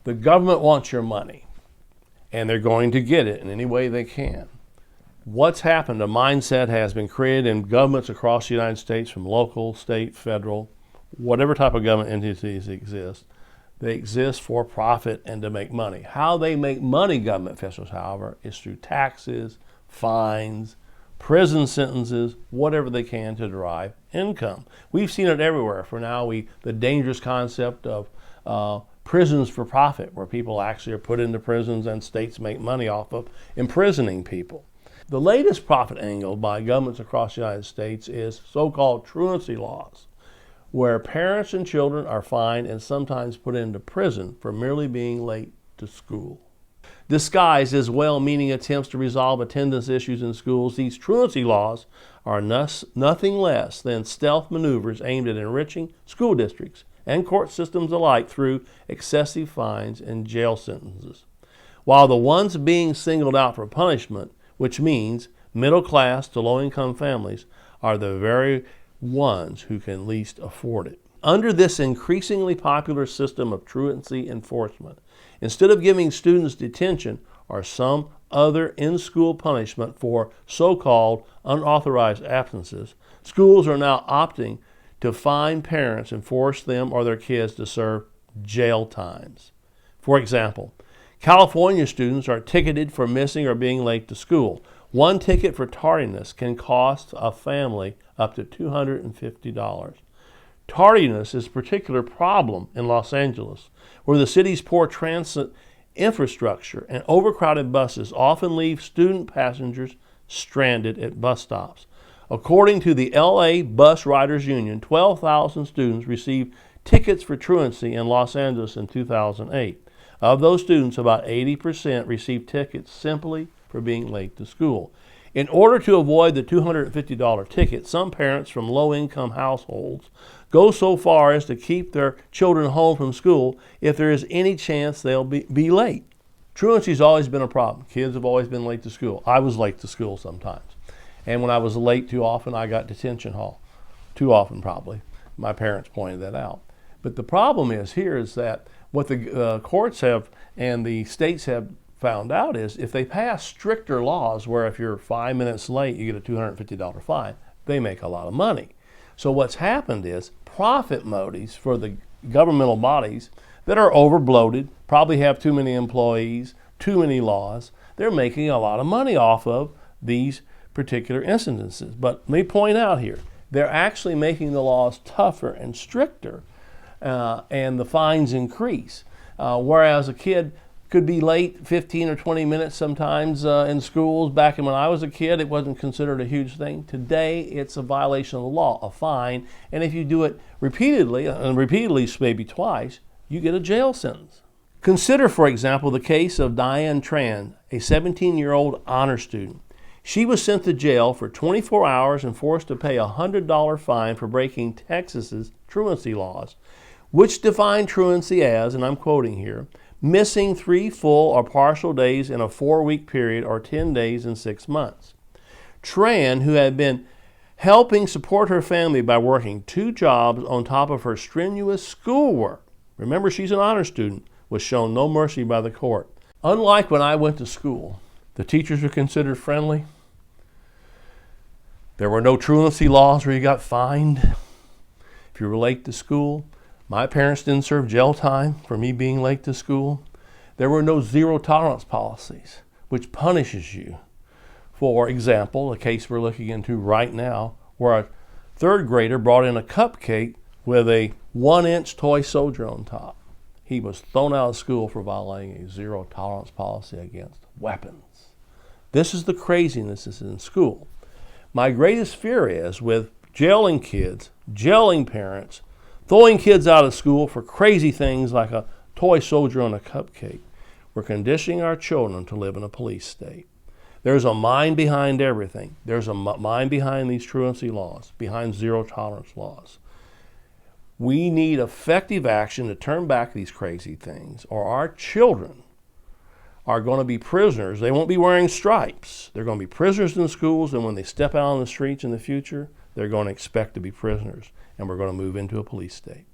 The government wants your money, and they're going to get it in any way they can. What's happened, a mindset has been created in governments across the United States, from local, state, federal, whatever type of government entities exist. They exist for profit and to make money. How they make money, government officials, however, is through taxes, fines, prison sentences, whatever they can to derive income. We've seen it everywhere. For now, the dangerous concept of prisons for profit, where people actually are put into prisons and states make money off of imprisoning people. The latest profit angle by governments across the United States is so-called truancy laws, where parents and children are fined and sometimes put into prison for merely being late to school. Disguised as well-meaning attempts to resolve attendance issues in schools, these truancy laws are nothing less than stealth maneuvers aimed at enriching school districts and court systems alike through excessive fines and jail sentences. While the ones being singled out for punishment, which means middle class to low-income families, are the very ones who can least afford it. Under this increasingly popular system of truancy enforcement, instead of giving students detention or some other in-school punishment for so-called unauthorized absences, schools are now opting to fine parents and force them or their kids to serve jail times. For example, California students are ticketed for missing or being late to school. One ticket for tardiness can cost a family up to $250. Tardiness is a particular problem in Los Angeles, where the city's poor transit infrastructure and overcrowded buses often leave student passengers stranded at bus stops. According to the LA Bus Riders Union, 12,000 students received tickets for truancy in Los Angeles in 2008. Of those students, about 80% received tickets simply for being late to school. In order to avoid the $250 ticket, some parents from low-income households go so far as to keep their children home from school if there is any chance they'll be late. Truancy's always been a problem. Kids have always been late to school. I was late to school sometimes. And when I was late too often, I got detention hall. Too often, probably. My parents pointed that out. But the problem is that what the courts have and the states have found out is if they pass stricter laws where if you're 5 minutes late, you get a $250 fine, they make a lot of money. So what's happened is profit motives for the governmental bodies that are overbloated, probably have too many employees, too many laws, they're making a lot of money off of these particular incidences. But let me point out here, they're actually making the laws tougher and stricter, and the fines increase. Whereas a kid could be late 15 or 20 minutes sometimes in schools. Back when I was a kid, it wasn't considered a huge thing. Today, it's a violation of the law, a fine. And if you do it repeatedly, and repeatedly maybe twice, you get a jail sentence. Consider, for example, the case of Diane Tran, a 17-year-old honor student. She was sent to jail for 24 hours and forced to pay a $100 fine for breaking Texas's truancy laws, which define truancy as, and I'm quoting here, missing 3 full or partial days in a 4-week period or 10 days in 6 months. Tran, who had been helping support her family by working 2 jobs on top of her strenuous schoolwork, remember she's an honor student, was shown no mercy by the court. Unlike when I went to school, the teachers were considered friendly. There were no truancy laws where you got fined if you were late to school. My parents didn't serve jail time for me being late to school. There were no zero tolerance policies, which punishes you. For example, a case we're looking into right now, where a 3rd grader brought in a cupcake with a 1-inch toy soldier on top. He was thrown out of school for violating a zero tolerance policy against weapons. This is the craziness that's in school. My greatest fear is with jailing kids, jailing parents, throwing kids out of school for crazy things like a toy soldier on a cupcake. We're conditioning our children to live in a police state. There's a mind behind everything. There's a mind behind these truancy laws, behind zero tolerance laws. We need effective action to turn back these crazy things, or our children are going to be prisoners. They won't be wearing stripes. They're going to be prisoners in schools, and when they step out on the streets in the future, they're going to expect to be prisoners, and we're going to move into a police state.